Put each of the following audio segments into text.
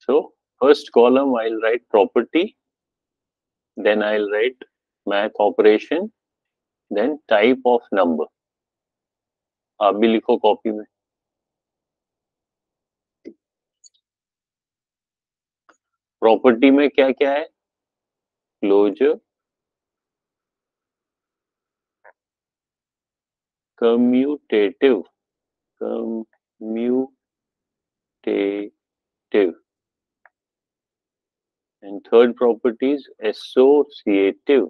So first column I'll write property, then I'll write math operation, then type of number. आप भी लिखो copy में. Property में क्या क्या है? Closure, commutative, and third property is associative.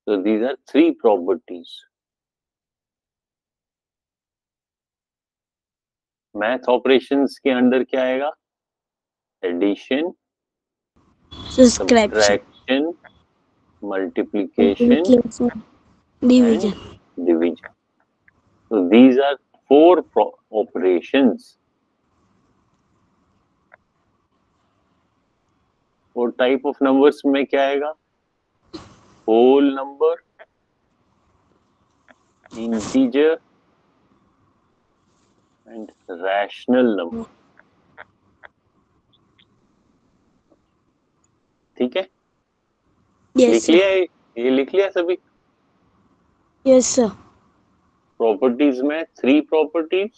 So these are three properties. Math operations के अंदर क्या आएगा? Addition, subtraction, multiplication division. and division. So these are four operations. और टाइप ऑफ नंबर्स में क्या आएगा? Whole number, integer and rational number. ठीक है? Yes, लिख sir. लिया ये लिख लिया सभी. Yes, sir. प्रॉपर्टीज में थ्री प्रॉपर्टीज,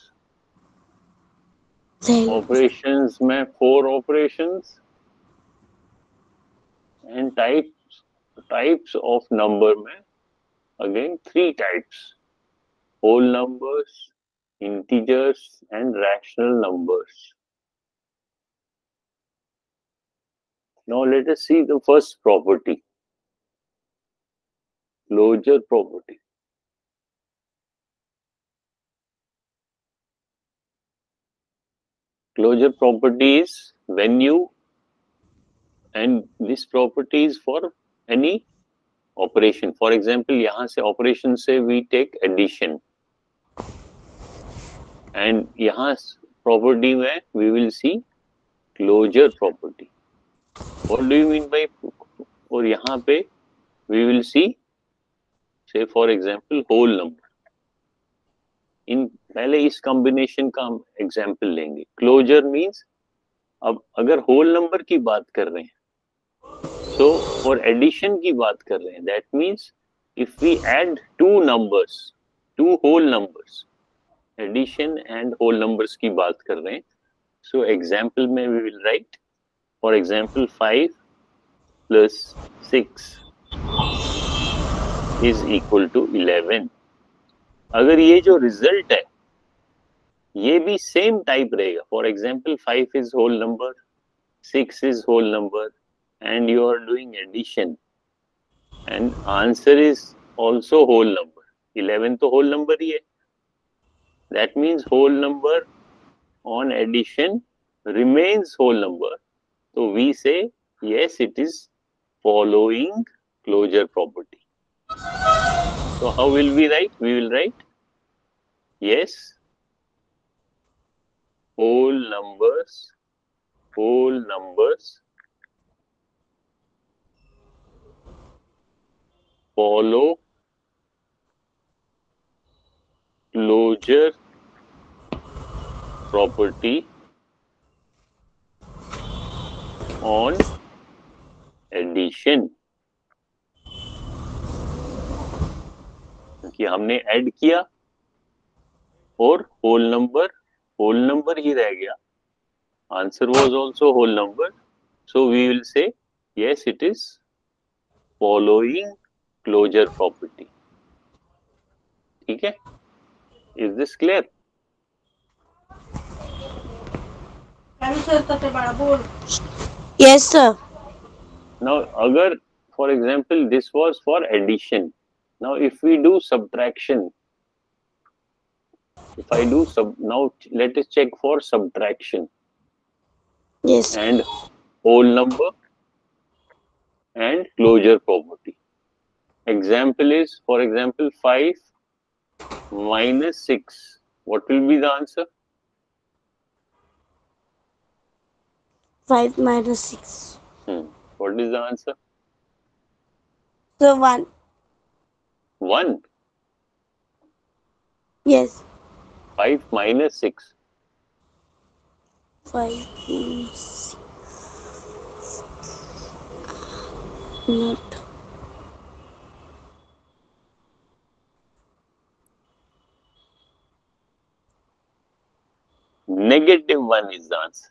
ऑपरेशंस में four operations, and types of number में again three types: whole numbers, integers and rational numbers. Now let us see the first property, closure property. Closure property is when you, and this property is for any operation. For example, यहाँ से operation से we take addition, and यहाँ property में we will see closure property. What do you mean by? और यहाँ पे we will see, say for example, whole number. इन पहले इस कॉम्बिनेशन का हम एग्जाम्पल लेंगे. क्लोजर मींस, अब अगर होल नंबर की बात कर रहे हैं सो और एडिशन की बात कर रहे हैं, that means if we add two numbers, two whole numbers, addition and whole numbers की बात कर रहे हैं, सो एग्जाम्पल में we will write for example 5 plus 6 is equal to 11. अगर ये जो रिजल्ट है ये भी सेम टाइप रहेगा, for example 5 is whole number, 6 is whole number, and you are doing addition and answer is also whole number, 11 तो whole number ही है, that means whole number on addition remains whole number. तो we say yes, it is following closure property. So how will we write? We will write yes, whole numbers follow closure property on addition. कि हमने add किया और whole number ही रह गया, answer was also whole number, so we will say yes, it is following closure property. ठीक है? Is this clear? Yes, sir. Now agar for example this was for addition, now if we do subtraction, if I do now let us check for subtraction. Yes. And whole number and closure property. Example is, for example, 5 minus 6. What will be the answer? 5 minus 6. What is the answer? So 1. 1. Yes. 5 minus 6. 5 minus not. Negative 1 is the answer.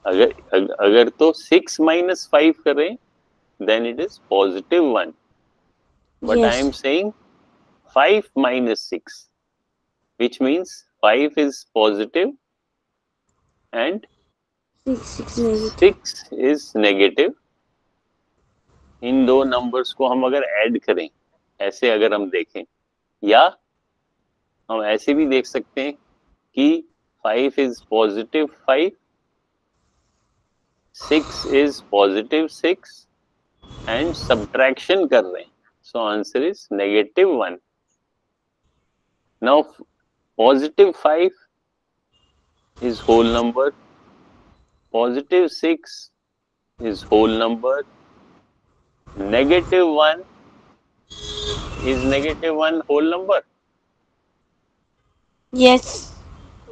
अगर तो 6 minus 5 करें, then it is positive 1. But Yes. I am saying 5 minus 6, which means 5 is positive and 6 negative. 6 is negative. इन दो numbers को हम अगर add करें, ऐसे अगर हम देखें, या हम ऐसे भी देख सकते हैं कि 5 is positive 5, 6 is positive 6 and subtraction कर रहे हैं. So answer is negative 1. Now positive 5 is whole number, positive 6 is whole number, negative 1 is negative 1 whole number? Yes.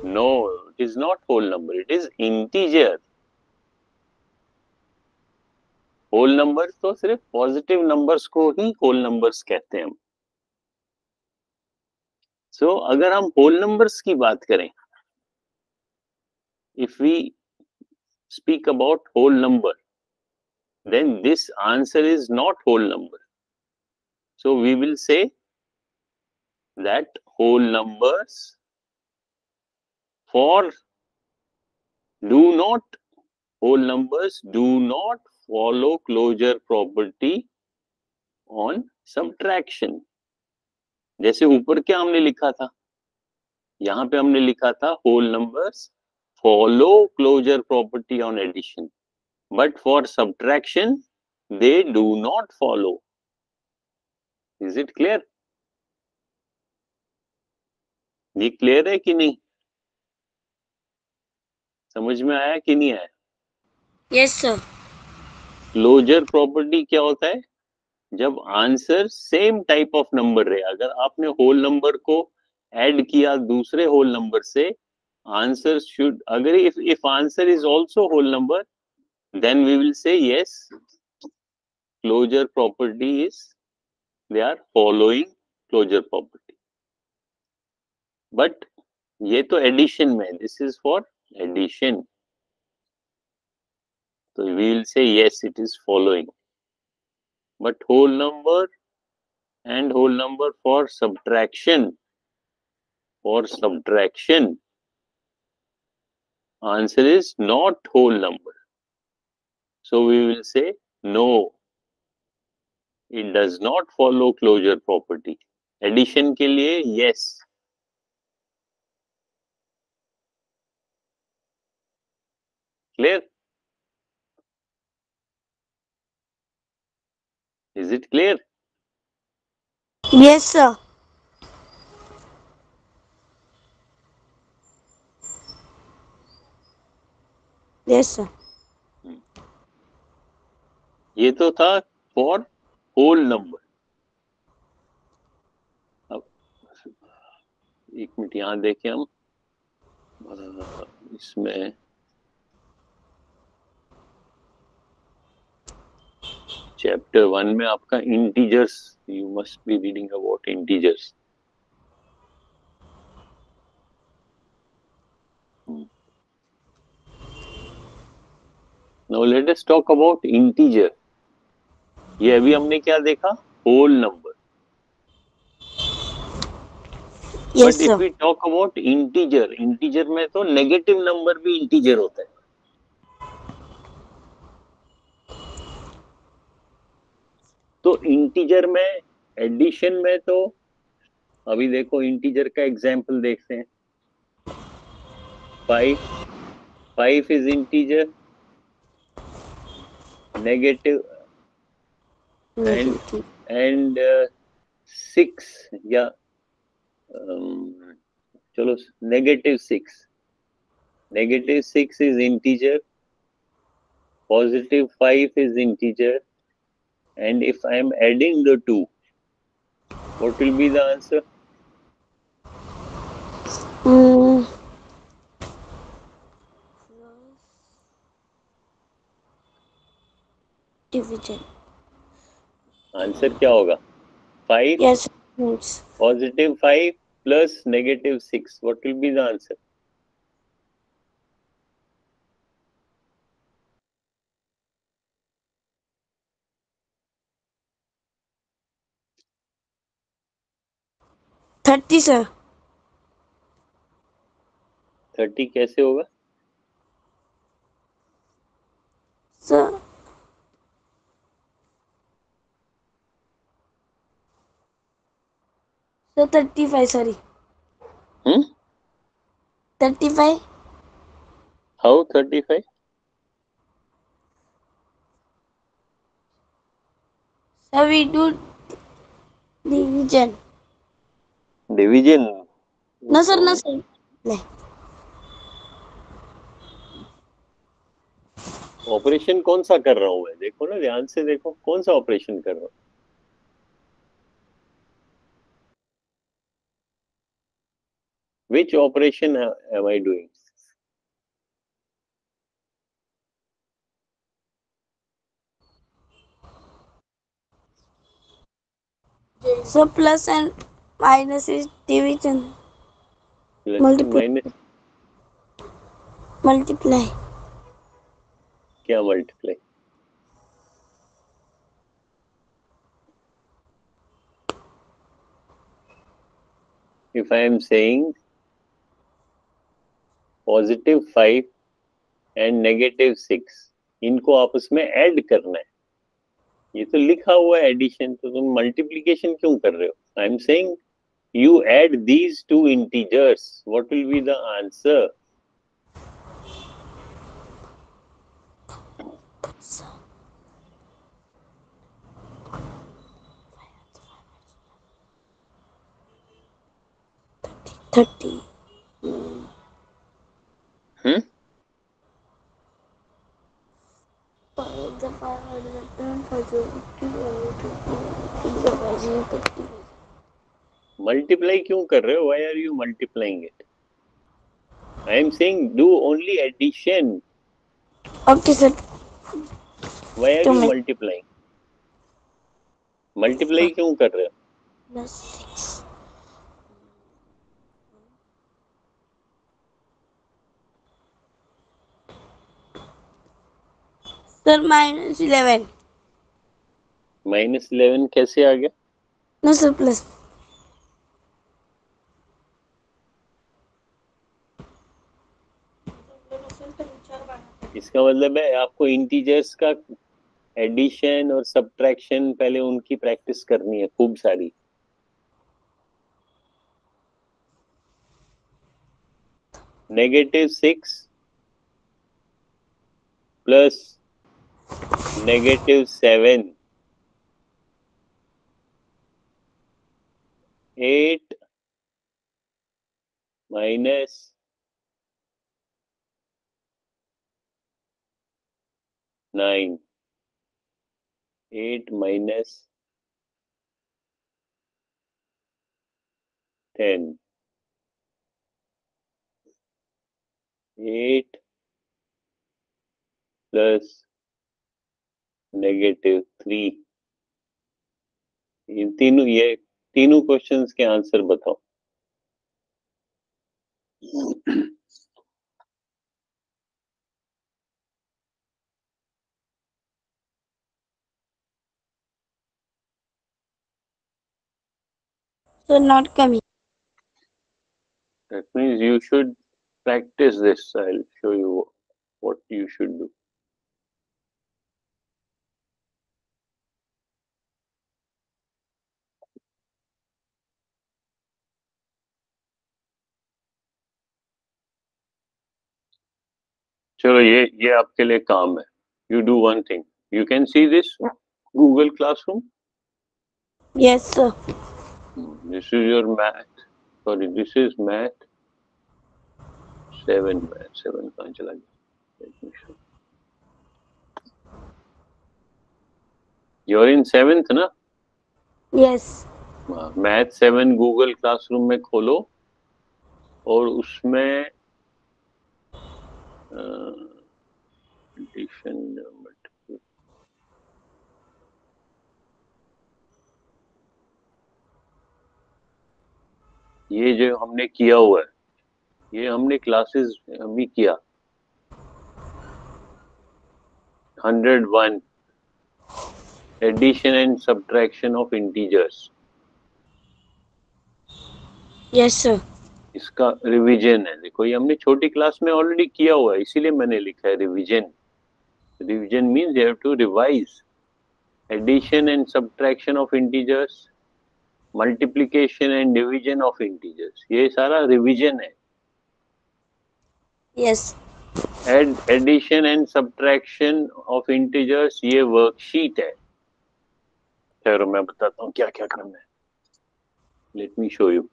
No, it is not whole number, it is integer. Whole number तो सिर्फ positive numbers को ही whole numbers कहते हैं हम. सो अगर हम whole numbers की बात करें, if we speak about whole number, then this answer is not whole number. So we will say that whole numbers whole numbers do not follow closure property on subtraction. जैसे ऊपर क्या हमने लिखा था, यहाँ पे हमने लिखा था whole numbers follow closure property on addition, but for subtraction they do not follow. Is it clear? ये क्लियर है कि नहीं? समझ में आया कि नहीं आया? Yes, sir. क्लोजर प्रॉपर्टी क्या होता है? जब answer same type of number रहे. अगर आपने होल नंबर को ऐड किया दूसरे होल नंबर से, आंसर शुड, अगर if answer is also whole number, then we will say yes, closure property is, they are following closure property. But ये तो एडिशन में, दिस इज फॉर एडिशन, तो we will say yes it is following. But whole number and whole number for subtraction, answer is not whole number, so we will say no, it does not follow closure property. Addition के लिए yes. Clear? Is it clear? Yes, sir. Yes, sir. ये तो था for whole number. अब एक minute यहाँ देखें हम, इसमें चैप्टर 1 में आपका integers, you must be reading about integers. Now let us talk about integer. ये अभी हमने क्या देखा? Whole number. Yes, But sir. if we talk about integer, integer में तो negative number भी integer होता है. तो integer में, addition में तो अभी देखो integer का example देखते हैं. 5 is integer, negative and 6 या चलो negative 6. Negative 6 is integer, positive 5 is integer, and if I am adding the two, What will be the answer? Division. Answer क्या होगा? 5. Yes. Yes. Positive 5 plus negative 6. What will be the answer? Thirty, sir. 30 कैसे होगा? Sir. So 35, sorry. 35. How 35? So we do division. Division. No, sir, no, sir. Operation कौन सा कर रहा हूं मैं? देखो ना, ध्यान से देखो, कौन सा ऑपरेशन कर रहा हूं? Which operation am I doing? So plus and minus is division. Plus and Multiply. minus. Multiply. क्या multiply? If I am saying positive 5 and negative 6, इनको आपस में ऐड करना है. ये तो लिखा हुआ है एडिशन, तो तुम मल्टीप्लिकेशन क्यों कर रहे हो? I am saying you add these two integers. What will be the answer? Thirty. Multiply क्यों कर रहे हो? Why are you multiplying it? I am saying do only addition. Okay, sir. Why are you Two multiplying? Multiply क्यों कर रहे हो? plus 6. Sir, minus 11. -11 कैसे आ गया? No, sir, plus. इसका मतलब है आपको इंटीजर्स का एडिशन और सब्ट्रैक्शन पहले उनकी प्रैक्टिस करनी है खूब सारी. -6 plus -7, 8 minus 9, 8 minus 10, 8 plus -3. ये तीनों क्वेश्चंस के आंसर बताओ. So not coming. That means you should practice this. I'll show you what you should do. चलो ये आपके लिए काम है. You do one thing. You can see this Google Classroom. Yes, sir. This is your math. Sorry, this is math 7. Math 7 कहाँ चला गया? Let me show. You're in 7th, ना? Yes. मैथ 7 गूगल क्लासरूम में खोलो और उसमें addition, ये जो हमने किया हुआ है, ये हमने क्लासेस भी किया। 101 addition and subtraction of integers, Yes, sir. इसका रिवीजन है। देखो ये हमने छोटी क्लास में ऑलरेडी किया हुआ है, इसीलिए मैंने लिखा है revision. Revision means you have to revise addition and subtraction of integers, multiplication and division of integers, ये सारा रिवीजन है। Yes. Addition and subtraction of integers ये वर्कशीट है। ठहरो मैं बताता हूँ क्या क्या करना है। Let me show you.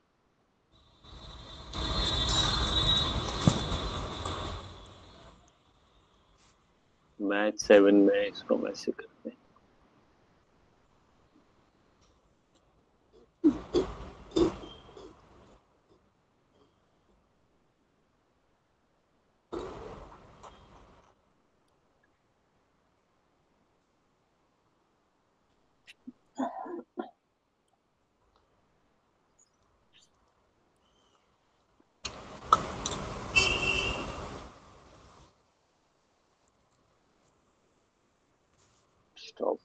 Math 7 में इसको हम ऐसे करते हैं। स्टॉप।